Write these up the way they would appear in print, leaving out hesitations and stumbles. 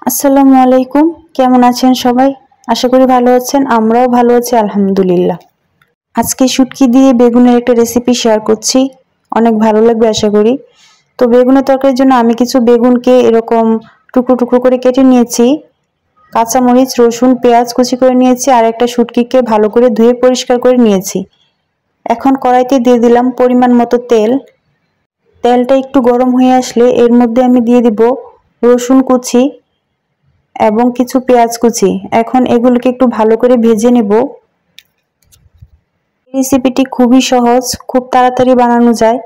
আসসালামু আলাইকুম। কেমন আছেন সবাই? আশা করি ভালো আছেন। আমরাও ভালো আছি আলহামদুলিল্লাহ। আজকে শুটকি দিয়ে বেগুনের একটা রেসিপি শেয়ার করছি, অনেক ভালো লাগবে আশা করি। তো বেগুনের তরকারির জন্য আমি কিছু বেগুনকে এরকম টুকরো টুকরো করে কেটে নিয়েছি, কাঁচামরিচ, রসুন, পেঁয়াজ কুচি করে নিয়েছি, আর একটা শুটকিকে ভালো করে ধুয়ে পরিষ্কার করে নিয়েছি। এখন কড়াইতে দিয়ে দিলাম পরিমাণ মতো তেল। তেলটা একটু গরম হয়ে আসলে এর মধ্যে আমি দিয়ে দিব রসুন কুচি এবং কিছু পেঁয়াজ কুচি। এখন এগুলোকে একটু ভালো করে ভেজে নেব। রেসিপিটি খুবই সহজ, খুব তাড়াতাড়ি বানানো যায়।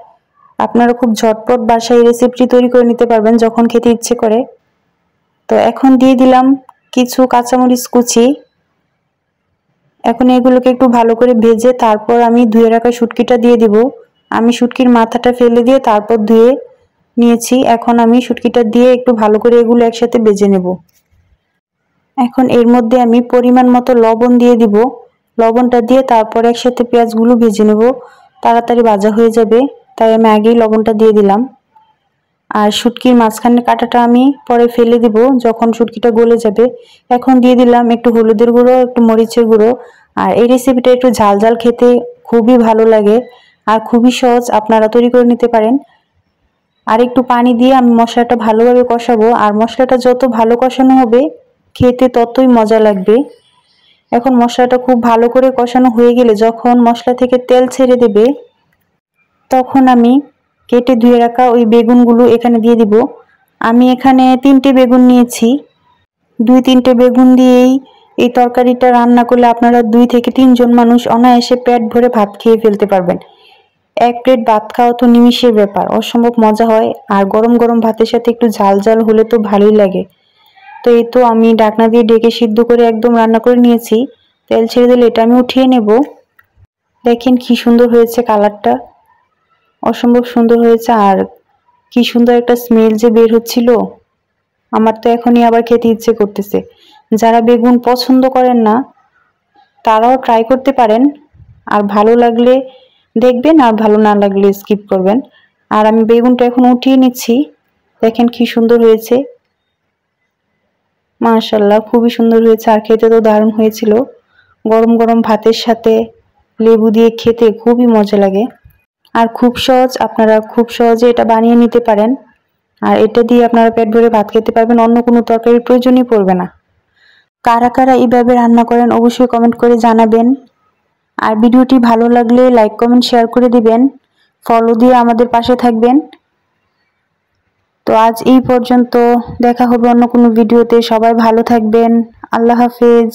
আপনারা খুব ঝটপট বাসায় রেসিপিটি তৈরি করে নিতে পারবেন যখন খেতে ইচ্ছে করে। তো এখন দিয়ে দিলাম কিছু কাঁচামরিচ কুচি। এখন এগুলোকে একটু ভালো করে ভেজে তারপর আমি ধুয়ে রাখা শুটকিটা দিয়ে দিব। আমি শুটকির মাথাটা ফেলে দিয়ে তারপর ধুয়ে নিয়েছি। এখন আমি শুটকিটা দিয়ে একটু ভালো করে এগুলো একসাথে ভেজে নেব। এখন এর মধ্যে আমি পরিমাণ মতো লবণ দিয়ে দিব। লবণটা দিয়ে তারপর একসাথে পেঁয়াজগুলো ভেজে নেব, তাড়াতাড়ি ভাজা হয়ে যাবে, তাই আমি আগেই লবণটা দিয়ে দিলাম। আর শুটকির মাঝখানের কাঁটাটা আমি পরে ফেলে দিব যখন শুটকিটা গলে যাবে। এখন দিয়ে দিলাম একটু হলুদের গুঁড়ো, একটু মরিচের গুঁড়ো। আর এই রেসিপিটা একটু ঝাল ঝাল খেতে খুবই ভালো লাগে আর খুবই সহজ, আপনারা তৈরি করে নিতে পারেন। আর একটু পানি দিয়ে আমি মশলাটা ভালোভাবে কষাবো, আর মশলাটা যত ভালো কষানো হবে খেতে ততই মজা লাগবে। এখন মশলাটা খুব ভালো করে কষানো হয়ে গেলে যখন মশলা থেকে তেল ছেড়ে দেবে তখন আমি কেটে ধুয়ে রাখা ওই বেগুনগুলো এখানে দিয়ে দিব। আমি এখানে 3টে বেগুন নিয়েছি। 2-3টে বেগুন দিয়েই এই তরকারিটা রান্না করলে আপনারা 2 থেকে 3 জন মানুষ অনায়াসে পেট ভরে ভাত খেয়ে ফেলতে পারবেন। 1 প্লেট ভাত খাওয়া তো নিমিষের ব্যাপার, অসম্ভব মজা হয়। আর গরম গরম ভাতের সাথে একটু ঝাল ঝাল হলে তো ভালোই লাগে। তো এই তো আমি ঢাকনা দিয়ে ঢেকে সিদ্ধ করে একদম রান্না করে নিয়েছি। তেল ছেড়ে দিলে এটা আমি উঠিয়ে নেব। দেখেন কি সুন্দর হয়েছে, কালারটা অসম্ভব সুন্দর হয়েছে। আর কি সুন্দর একটা স্মেল যে বের হচ্ছিল, আমার তো এখনই আবার খেতে ইচ্ছে করতেছে। যারা বেগুন পছন্দ করেন না তারাও ট্রাই করতে পারেন। আর ভালো লাগলে দেখবেন, আর ভালো না লাগলে স্কিপ করবেন। আর আমি বেগুনটা এখন উঠিয়ে নিচ্ছি। দেখেন কি সুন্দর হয়েছে, মাশাআল্লাহ খুবই সুন্দর হয়েছে। আর খেতে তো দারুণ হয়েছিল। গরম গরম ভাতের সাথে লেবু দিয়ে খেতে খুবই মজা লাগে। আর খুব সহজ, আপনারা খুব সহজে এটা বানিয়ে নিতে পারেন। আর এটা দিয়ে আপনারা পেট ভরে ভাত খেতে পারবেন, অন্য কোনো তরকারির প্রয়োজনই পড়বে না। কারা কারা এইভাবে রান্না করেন অবশ্যই কমেন্ট করে জানাবেন। আর ভিডিওটি ভালো লাগলে লাইক কমেন্ট শেয়ার করে দিবেন, ফলো দিয়ে আমাদের পাশে থাকবেন। তো আজ এই পর্যন্ত, দেখা হবে অন্য কোনো ভিডিওতে। সবাই ভালো থাকবেন। আল্লাহ হাফেজ।